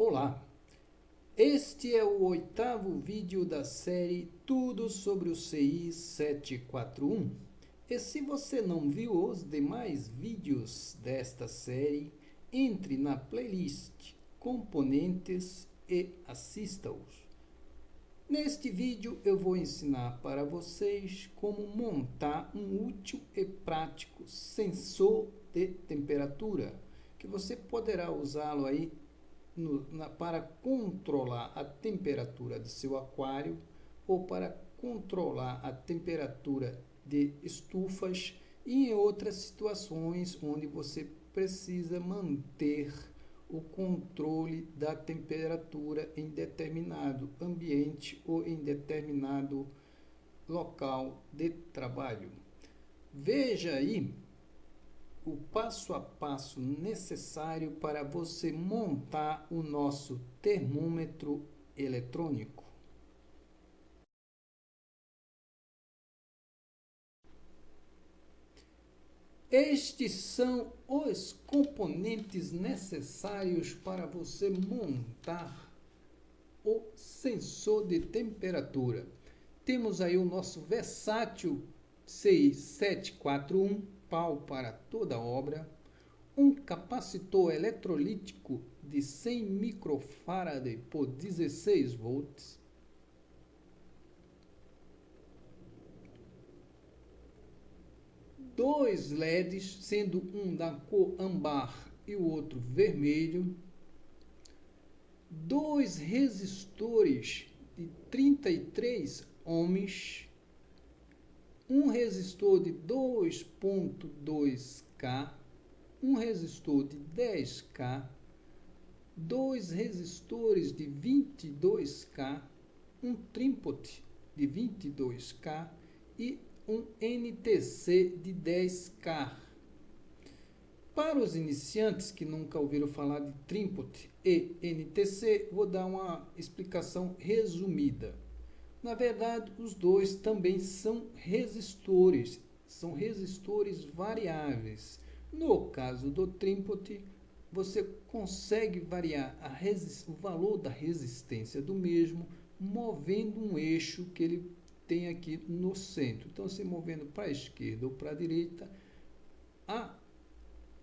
Olá, este é o 8º vídeo da série Tudo sobre o CI 741. E se você não viu os demais vídeos desta série, entre na playlist Componentes e assista-os. Neste vídeo eu vou ensinar para vocês como montar um útil e prático sensor de temperatura, que você poderá usá-lo aí para controlar a temperatura do seu aquário ou para controlar a temperatura de estufas e em outras situações onde você precisa manter o controle da temperatura em determinado ambiente ou em determinado local de trabalho. Veja aí o passo a passo necessário para você montar o nosso termômetro eletrônico. Estes são os componentes necessários para você montar o sensor de temperatura. Temos aí o nosso versátil CI 741, pau para toda obra, um capacitor eletrolítico de 100 microfarad por 16 volts, dois LEDs, sendo um da cor âmbar e o outro vermelho, dois resistores de 33 ohms, um resistor de 2.2K, um resistor de 10K, dois resistores de 22K, um trípode de 22K e um NTC de 10K. Para os iniciantes que nunca ouviram falar de trípode e NTC, vou dar uma explicação resumida. Na verdade, os dois também são resistores variáveis. No caso do trípode, você consegue variar o valor da resistência do mesmo movendo um eixo que ele tem aqui no centro. Então, se movendo para a esquerda ou para a direita, a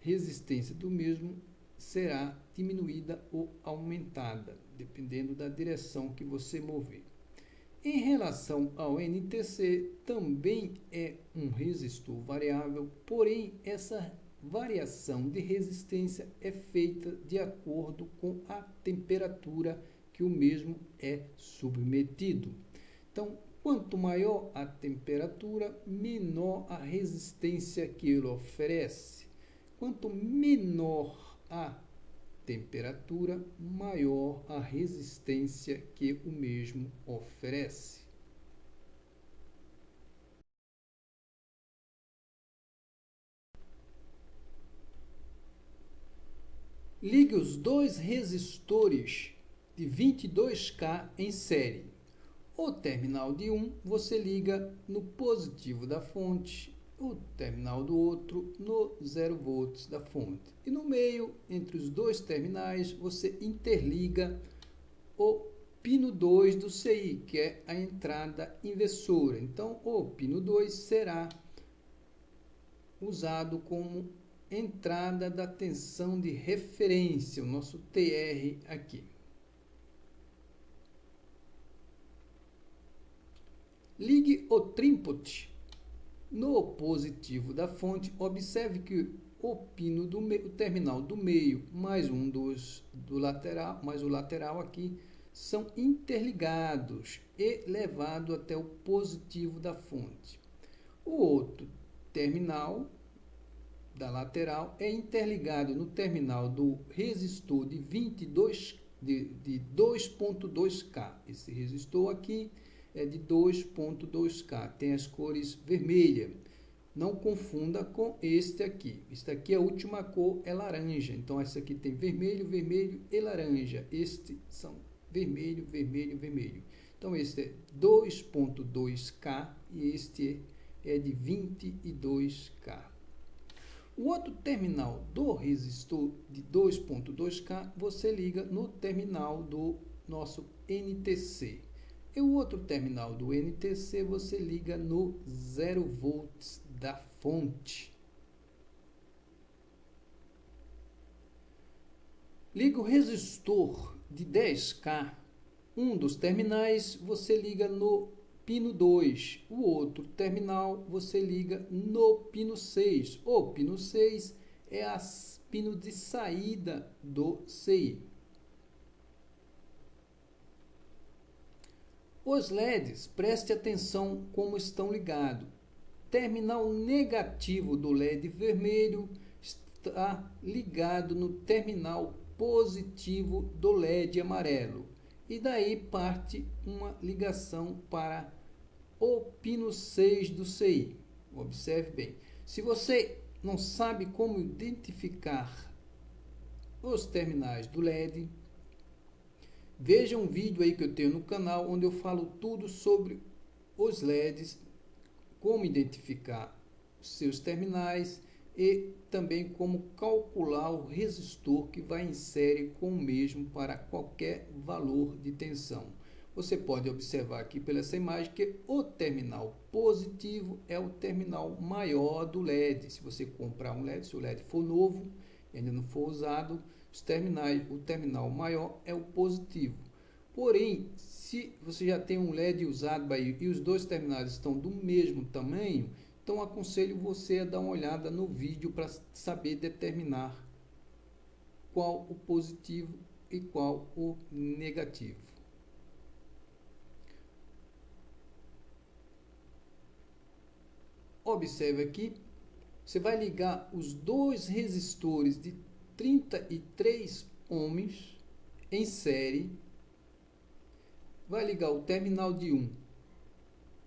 resistência do mesmo será diminuída ou aumentada, dependendo da direção que você mover. Em relação ao NTC, também é um resistor variável, porém essa variação de resistência é feita de acordo com a temperatura que o mesmo é submetido. Então, quanto maior a temperatura, menor a resistência que ele oferece. Quanto menor a temperatura, maior a resistência que o mesmo oferece. Ligue os dois resistores de 22K em série. O terminal de um você liga no positivo da fonte, o terminal do outro no 0 volts da fonte. E no meio, entre os dois terminais, você interliga o pino 2 do CI, que é a entrada inversora. Então, o pino 2 será usado como entrada da tensão de referência, o nosso TR aqui. Ligue o trípode no positivo da fonte. Observe que o pino do meio, o terminal do meio mais um do lateral, mais o lateral aqui, são interligados e levados até o positivo da fonte. O outro terminal da lateral é interligado no terminal do resistor de 2.2K. Esse resistor aqui é de 2.2K, tem as cores vermelha. Não confunda com este aqui. Este aqui, a última cor é laranja. Então, esse aqui tem vermelho, vermelho e laranja. Este são vermelho, vermelho, vermelho. Então, este é 2.2K e este é de 22K. O outro terminal do resistor de 2.2K você liga no terminal do nosso NTC. E o outro terminal do NTC você liga no 0 volts da fonte. Liga o resistor de 10K. Um dos terminais você liga no pino 2. O outro terminal você liga no pino 6. O pino 6 é o pino de saída do CI. Os LEDs, preste atenção como estão ligados. Terminal negativo do LED vermelho está ligado no terminal positivo do LED amarelo. E daí parte uma ligação para o pino 6 do CI. Observe bem. Se você não sabe como identificar os terminais do LED, veja um vídeo aí que eu tenho no canal onde eu falo tudo sobre os LEDs, como identificar os seus terminais e também como calcular o resistor que vai em série com o mesmo para qualquer valor de tensão. Você pode observar aqui pela essa imagem que o terminal positivo é o terminal maior do LED. Se você comprar um LED, se o LED for novo e ainda não for usado, o terminal maior é o positivo. Porém, se você já tem um LED usado aí e os dois terminais estão do mesmo tamanho, então aconselho você a dar uma olhada no vídeo para saber determinar qual o positivo e qual o negativo. Observe aqui, você vai ligar os dois resistores de 33 ohms em série. Vai ligar o terminal de um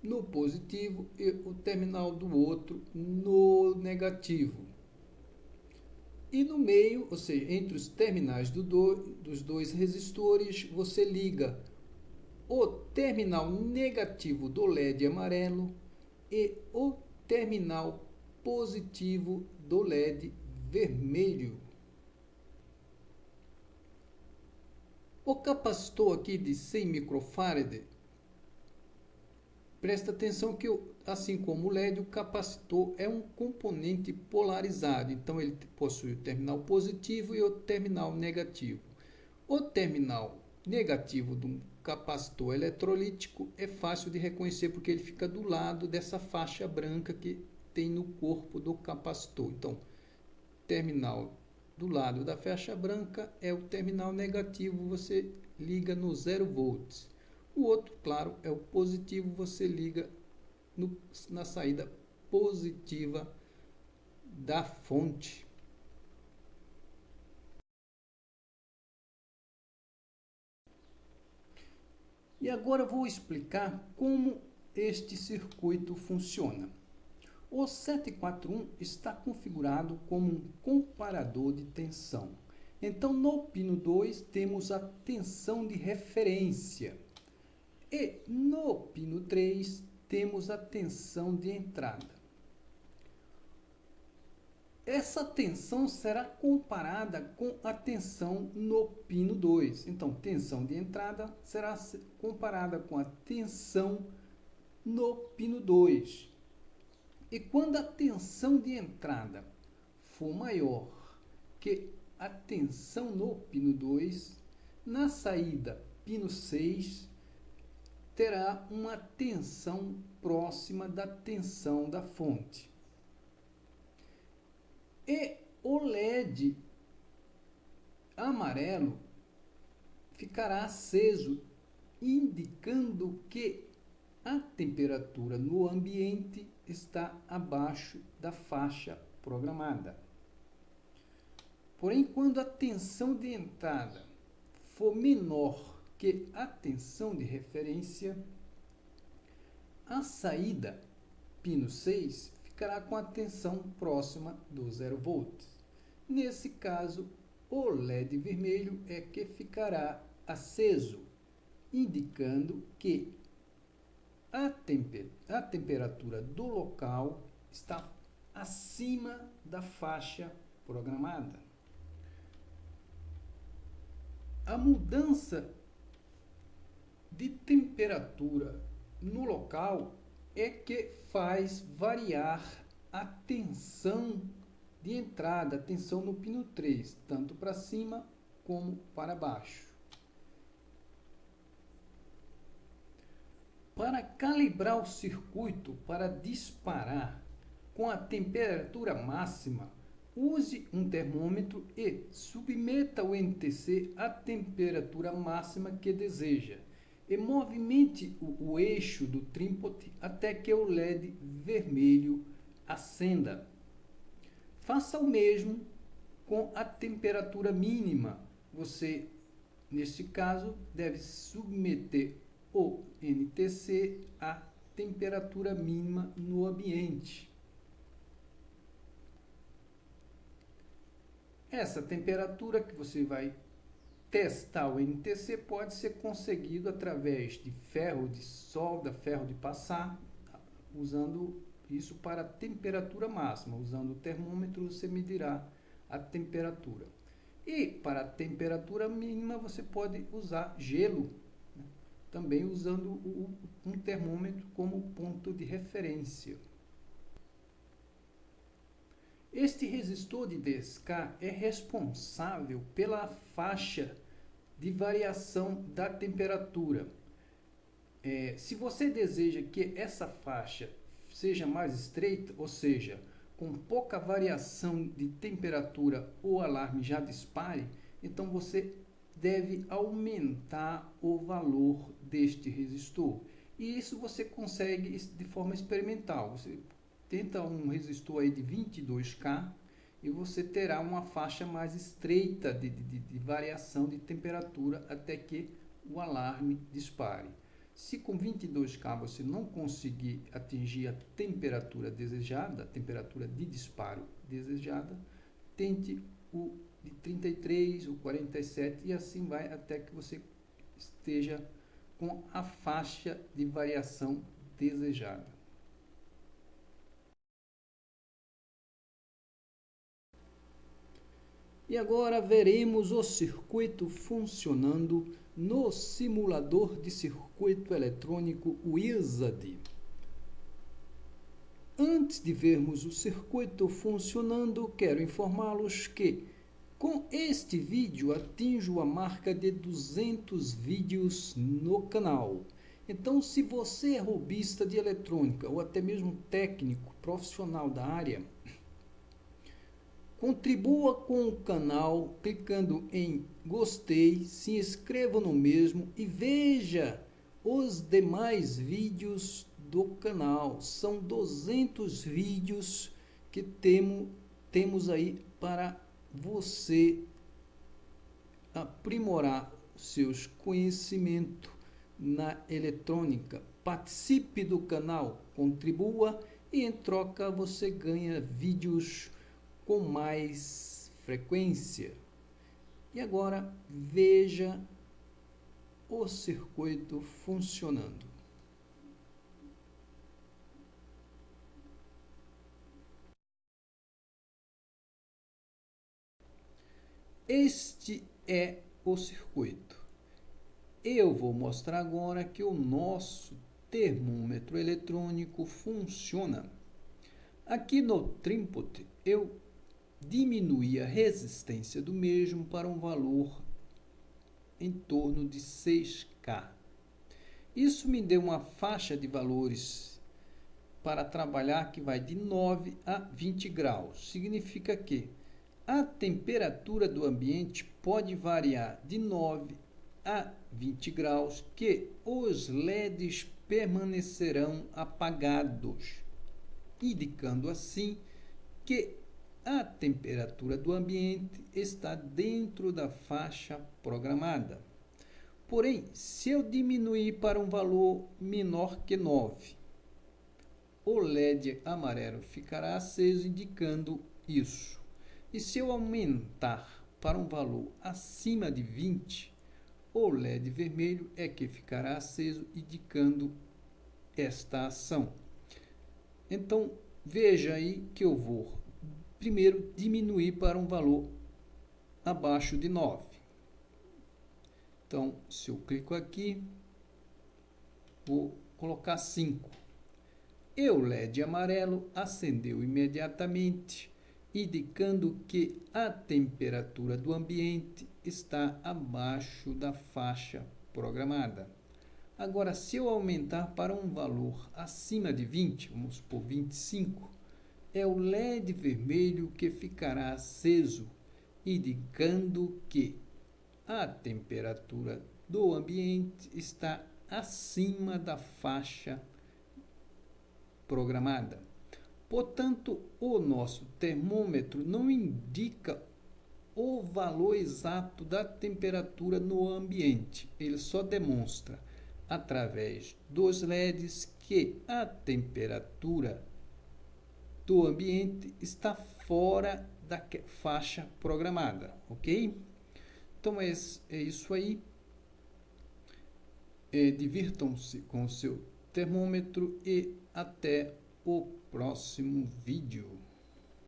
no positivo e o terminal do outro no negativo. E no meio, ou seja, entre os terminais dos dois resistores, você liga o terminal negativo do LED amarelo e o terminal positivo do LED vermelho. O capacitor aqui de 100 microfarad, presta atenção que, assim como o LED, o capacitor é um componente polarizado. Então, ele possui o terminal positivo e o terminal negativo. O terminal negativo do capacitor eletrolítico é fácil de reconhecer porque ele fica do lado dessa faixa branca que tem no corpo do capacitor. Então, terminal do lado da faixa branca é o terminal negativo, você liga no 0 volts. O outro, claro, é o positivo, você liga na saída positiva da fonte. E agora eu vou explicar como este circuito funciona. O 741 está configurado como um comparador de tensão. Então, no pino 2 temos a tensão de referência. E no pino 3 temos a tensão de entrada. Essa tensão será comparada com a tensão no pino 2. Então, tensão de entrada será comparada com a tensão no pino 2. E quando a tensão de entrada for maior que a tensão no pino 2, na saída pino 6, terá uma tensão próxima da tensão da fonte. E o LED amarelo ficará aceso, indicando que a temperatura no ambiente está abaixo da faixa programada. Porém, quando a tensão de entrada for menor que a tensão de referência, a saída pino 6 ficará com a tensão próxima do 0 volts. Nesse caso, o LED vermelho é que ficará aceso, indicando que a temperatura do local está acima da faixa programada. A mudança de temperatura no local é que faz variar a tensão de entrada, a tensão no pino 3, tanto para cima como para baixo. Para calibrar o circuito para disparar com a temperatura máxima, use um termômetro e submeta o NTC à temperatura máxima que deseja. E movimente o eixo do trípode até que o LED vermelho acenda. Faça o mesmo com a temperatura mínima. Você, neste caso, deve submeter o NTC à temperatura mínima no ambiente. Essa temperatura que você vai testar o NTC pode ser conseguido através de ferro de solda, ferro de passar, usando isso para a temperatura máxima. Usando o termômetro, você medirá a temperatura. E para a temperatura mínima, você pode usar gelo, né? Também usando um termômetro como ponto de referência. Este resistor de 10K é responsável pela faixa de variação da temperatura. Se você deseja que essa faixa seja mais estreita, ou seja, com pouca variação de temperatura, o alarme já dispare, então você deve aumentar o valor deste resistor. E isso você consegue de forma experimental. Você tenta um resistor aí de 22K e você terá uma faixa mais estreita de variação de temperatura até que o alarme dispare. Se com 22K você não conseguir atingir a temperatura desejada, a temperatura de disparo desejada, tente o de 33, o 47 e assim vai até que você esteja com a faixa de variação desejada. E agora veremos o circuito funcionando no simulador de circuito eletrônico Wizard. Antes de vermos o circuito funcionando, quero informá-los que com este vídeo atinjo a marca de 200 vídeos no canal. Então, se você é hobbyista de eletrônica ou até mesmo técnico profissional da área, contribua com o canal clicando em gostei, se inscreva no mesmo e veja os demais vídeos do canal. São 200 vídeos que temos aí para você aprimorar seus conhecimentos na eletrônica. Participe do canal, contribua e em troca você ganha vídeos com mais frequência. E agora veja o circuito funcionando. Este é o circuito. Eu vou mostrar agora que o nosso termômetro eletrônico funciona. Aqui no trípode eu diminuir a resistência do mesmo para um valor em torno de 6K. Isso me deu uma faixa de valores para trabalhar que vai de 9 a 20 graus. Significa que a temperatura do ambiente pode variar de 9 a 20 graus, que os LEDs permanecerão apagados, indicando assim que a temperatura do ambiente está dentro da faixa programada. Porém, se eu diminuir para um valor menor que 9, o LED amarelo ficará aceso, indicando isso. E se eu aumentar para um valor acima de 20, o LED vermelho é que ficará aceso, indicando esta ação. Então, veja aí que eu vou primeiro diminuir para um valor abaixo de 9. Então, se eu clico aqui, vou colocar 5. E o LED amarelo acendeu imediatamente, indicando que a temperatura do ambiente está abaixo da faixa programada. Agora, se eu aumentar para um valor acima de 20, vamos supor 25, é o LED vermelho que ficará aceso, indicando que a temperatura do ambiente está acima da faixa programada. Portanto, o nosso termômetro não indica o valor exato da temperatura no ambiente. Ele só demonstra, através dos LEDs, que a temperatura do ambiente está fora da faixa programada, ok? Então é isso aí. Divirtam-se com o seu termômetro e até o próximo vídeo.